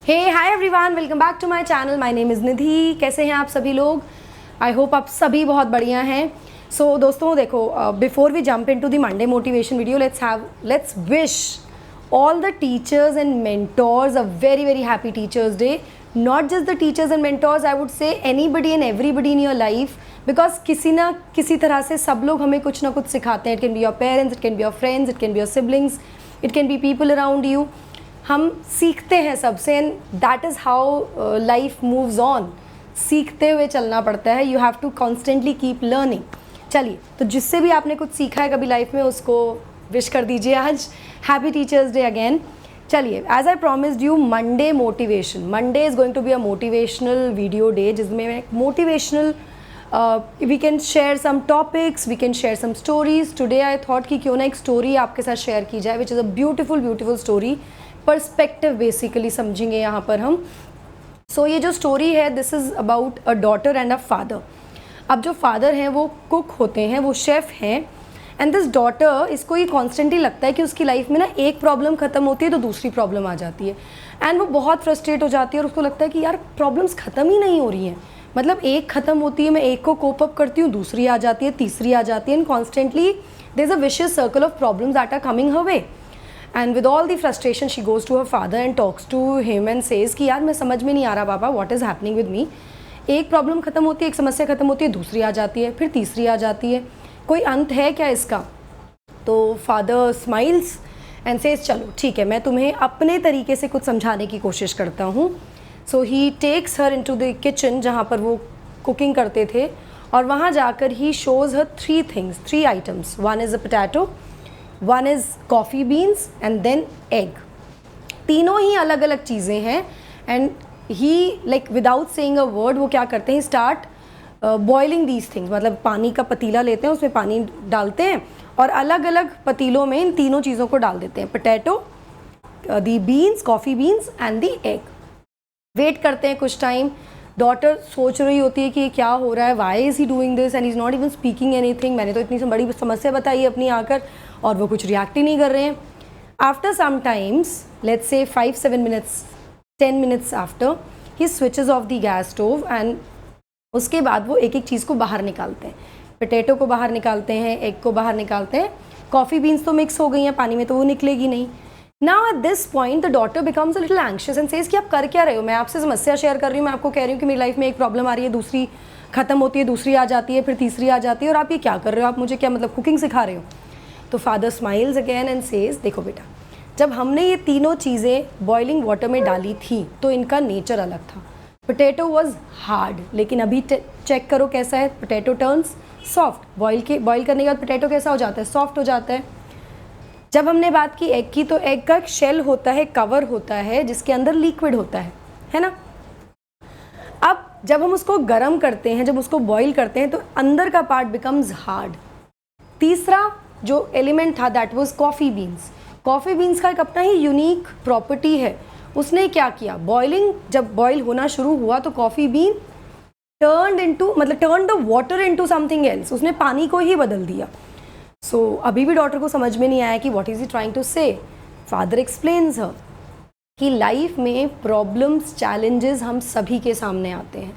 Hey hi everyone, welcome back to my channel. My name is Nidhi. कैसे हैं आप सभी लोग? आई होप आप सभी बहुत बढ़िया हैं। सो दोस्तों देखो, before we jump into the Monday motivation video, let's wish all the teachers and mentors a very very happy teachers day. Not just the teachers and mentors, I would say anybody and everybody in your life, because किसी ना किसी तरह से सब लोग हमें कुछ ना कुछ सिखाते हैं. It can be your parents, it can be your friends, it can be your siblings, it can be people around you. हम सीखते हैं सबसे, and that is how life moves on. सीखते हुए चलना पड़ता है. You have to constantly keep learning. चलिए, तो जिससे भी आपने कुछ सीखा है कभी लाइफ में, उसको विश कर दीजिए आज. Happy teachers day again. चलिए, as I promised you, Monday motivation. Monday is going to be a motivational video day, जिसमें मैं motivational we can share some topics, we can share some stories. Today I thought कि क्यों ना एक story आपके साथ share की जाए, which is a beautiful beautiful story. Perspective basically समझेंगे यहाँ पर हम. सो ये जो स्टोरी है, this is about a daughter and a father. अब जो फादर हैं वो कुक होते हैं, वो शेफ़ हैं. एंड दिस डॉटर, इसको ये कॉन्स्टेंटली लगता है कि उसकी लाइफ में ना एक प्रॉब्लम ख़त्म होती है तो दूसरी प्रॉब्लम आ जाती है. एंड वो बहुत फ्रस्ट्रेट हो जाती है और उसको लगता है कि यार प्रॉब्लम्स ख़त्म ही नहीं हो रही हैं. मतलब एक ख़त्म होती है, मैं एक को कोप अप करती हूँ, दूसरी आ जाती है, तीसरी आ जाती है, and constantly there is a vicious circle of problems that are coming her way. And with all the frustration she goes to her father and talks to him and says कि यार मैं समझ में नहीं आ रहा पापा, what is happening with me. एक प्रॉब्लम ख़त्म होती है, एक समस्या ख़त्म होती है, दूसरी आ जाती है, फिर तीसरी आ जाती है. कोई अंत है क्या इसका? तो फादर स्माइल्स एंड सेज चलो ठीक है, मैं तुम्हें अपने तरीके से कुछ समझाने की कोशिश करता हूँ. So he takes her into the kitchen, जहाँ पर वो कुकिंग करते थे, और वहाँ जाकर he shows her three items. One is a potato, one is coffee beans and then egg. तीनों ही अलग अलग चीज़ें हैं. And he like without saying a word वो क्या करते हैं, स्टार्ट बॉइलिंग दीज थिंग्स. मतलब पानी का पतीला लेते हैं, उसमें पानी डालते हैं और अलग अलग पतीलों में इन तीनों चीज़ों को डाल देते हैं. Potato, the beans, coffee beans and the egg. Wait करते हैं कुछ टाइम. डॉटर सोच रही होती है कि ये क्या हो रहा है, why is he doing this and he is not even speaking anything. मैंने तो इतनी बड़ी समस्या बताई है अपनी आकर, और वो कुछ रिएक्ट ही नहीं कर रहे हैं. After some times, let's say 5-7 minutes, 10 minutes after, he switches off the gas stove. And उसके बाद वो एक एक चीज़ को बाहर निकालते हैं. पोटैटो को बाहर निकालते हैं, एग को बाहर निकालते हैं. कॉफ़ी बीन्स तो मिक्स हो गई हैं पानी में, तो वो निकलेगी नहीं. Now at this point the daughter becomes a little anxious and says कि आप कर क्या रहे हो? मैं आपसे समस्या शेयर कर रही हूँ, मैं आपको कह रही हूँ कि मेरी लाइफ में एक प्रॉब्लम आ रही है, दूसरी खत्म होती है, दूसरी आ जाती है, फिर तीसरी आ जाती है, और आप ये क्या कर रहे हो? आप मुझे क्या मतलब कुकिंग सिखा रहे हो? तो father smiles again and says, देखो बेटा, जब हमने ये तीनों चीज़ें बॉइलिंग वाटर में डाली थी तो इनका नेचर अलग था. पोटैटो वॉज हार्ड, लेकिन अभी चेक करो कैसा है. Potato turns soft. बॉइल करने के बाद पोटैटो कैसा हो जाता है? सॉफ्ट हो जाता है. जब हमने बात की एग की, तो एग का एक शेल होता है, कवर होता है, जिसके अंदर लिक्विड होता है ना. अब जब हम उसको गर्म करते हैं, जब उसको बॉईल करते हैं, तो अंदर का पार्ट बिकम्स हार्ड. तीसरा जो एलिमेंट था, that was coffee beans. Coffee beans का एक अपना ही यूनिक प्रॉपर्टी है. उसने क्या किया, जब बॉईल होना शुरू हुआ तो coffee been turn the water into something else. उसने पानी को ही बदल दिया. सो अभी भी डॉटर को समझ में नहीं आया कि what is he trying to say. Father explains her कि लाइफ में प्रॉब्लम्स, चैलेंजेस हम सभी के सामने आते हैं,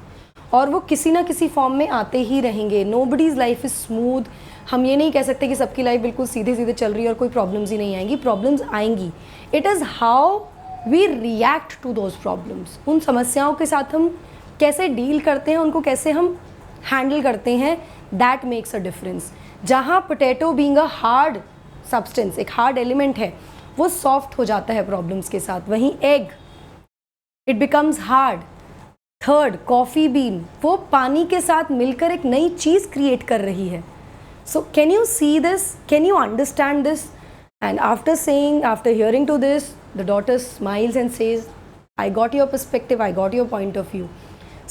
और वो किसी ना किसी फॉर्म में आते ही रहेंगे. नोबडीज़ लाइफ इज़ स्मूथ. हम ये नहीं कह सकते कि सबकी लाइफ बिल्कुल सीधे सीधे चल रही है और कोई प्रॉब्लम्स ही नहीं आएंगी. प्रॉब्लम्स आएंगी. It is how we react to those problems. उन समस्याओं के साथ हम कैसे डील करते हैं, उनको कैसे हम हैंडल करते हैं, दैट मेक्स अ डिफरेंस. जहाँ potato being a hard substance, एक हार्ड एलिमेंट है, वो सॉफ्ट हो जाता है प्रॉब्लम्स के साथ. वहीं egg, it becomes hard. Third, coffee been, वो पानी के साथ मिलकर एक नई चीज़ क्रिएट कर रही है. So can you see this? Can you understand this? And after hearing to this, the daughter smiles and says, I got your perspective, I got your point of view.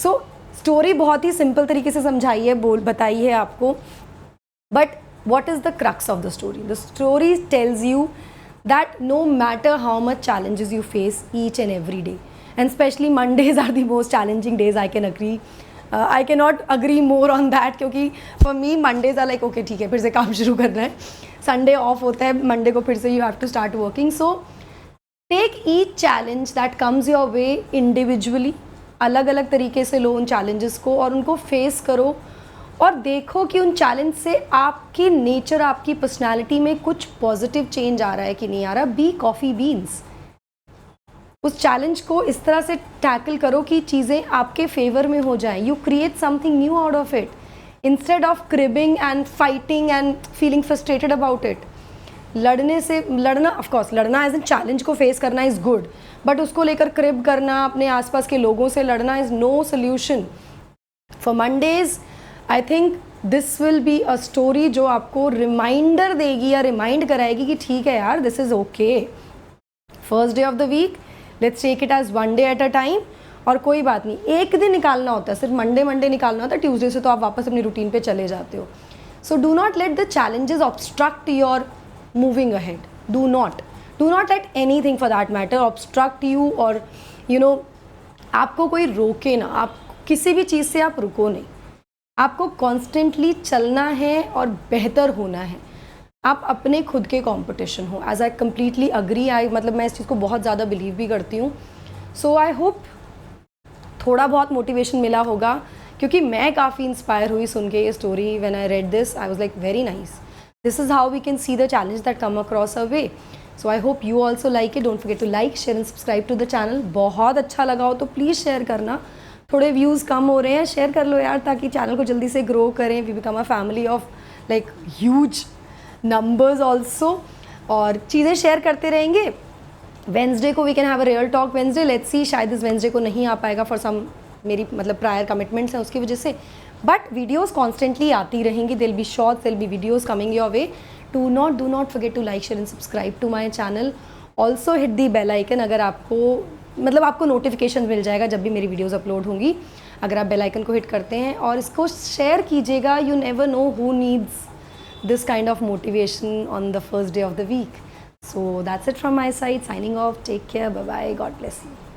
So, story बहुत ही simple तरीके से समझाई है, बताई है आपको. But what is the crux of the story? The story tells you that no matter how much challenges you face each and every day, and especially Mondays are the most challenging days, I can agree. I cannot agree more on that, क्योंकि for me Mondays are like okay ठीक है, फिर से काम शुरू करना है. Sunday off होता है, मंडे को फिर से you have to start working. So take each challenge that comes your way individually, अलग अलग तरीके से लो उन चैलेंजेस को और उनको फेस करो और देखो कि उन चैलेंज से आपकी नेचर, आपकी पर्सनालिटी में कुछ पॉजिटिव चेंज आ रहा है कि नहीं आ रहा. Be coffee beans. उस चैलेंज को इस तरह से टैकल करो कि चीज़ें आपके फेवर में हो जाएं. You create something new out of it instead of cribbing and fighting and feeling frustrated about it. लड़ना ऑफकोर्स, लड़ना एज एन चैलेंज को फेस करना इज़ गुड, बट उसको लेकर क्रिब करना, अपने आसपास के लोगों से लड़ना is no solution. For Mondays I think this will be a story जो आपको रिमाइंडर देगी या रिमाइंड कराएगी कि ठीक है यार, this is okay. First day of the week, let's take it as one day at a time. और कोई बात नहीं, एक दिन निकालना होता है, सिर्फ मंडे निकालना होता है. ट्यूसडे से तो आप वापस अपनी रूटीन पे चले जाते हो. So do not let the challenges obstruct your moving ahead. Do not let anything for that matter obstruct you, और यू नो आपको कोई रोके ना. आप किसी भी चीज़ से आप रुको नहीं. आपको कॉन्स्टेंटली चलना है और बेहतर होना है. आप अपने खुद के कंपटीशन हो. As I completely agree. मतलब मैं इस चीज़ को बहुत ज़्यादा बिलीव भी करती हूँ. सो आई होप थोड़ा बहुत मोटिवेशन मिला होगा, क्योंकि मैं काफ़ी इंस्पायर हुई सुन के ये story. When I read this I was like very nice. This is how we can see the challenge that come across a way. So I hope you also like it. Don't forget to like, share and subscribe to the channel. बहुत अच्छा लगा हो तो please share करना. थोड़े views कम हो रहे हैं, शेयर कर लो यार, ताकि चैनल को जल्दी से ग्रो करें. We become a family of like huge numbers also. और चीज़ें शेयर करते रहेंगे. वेंसडे को we can have a real talk Wednesday. Let's see, शायद इस वेंसडे को नहीं आ पाएगा फॉर सम मेरी मतलब प्रायर कमिटमेंट्स हैं उसकी वजह से. बट वीडियोस कॉन्स्टेंटली आती रहेंगी. There'll be shorts, there'll be videos coming your way. Do not forget to like, share and subscribe to my channel. Also hit the bell icon. अगर आपको नोटिफिकेशन मिल जाएगा जब भी मेरी वीडियोज़ अपलोड होंगी, अगर आप बेल आइकन को हिट करते हैं. और इसको शेयर कीजिएगा. You never know who needs this kind of motivation on the first day of the week. So that's it from my side. Signing off. Take care. Bye bye. God bless you.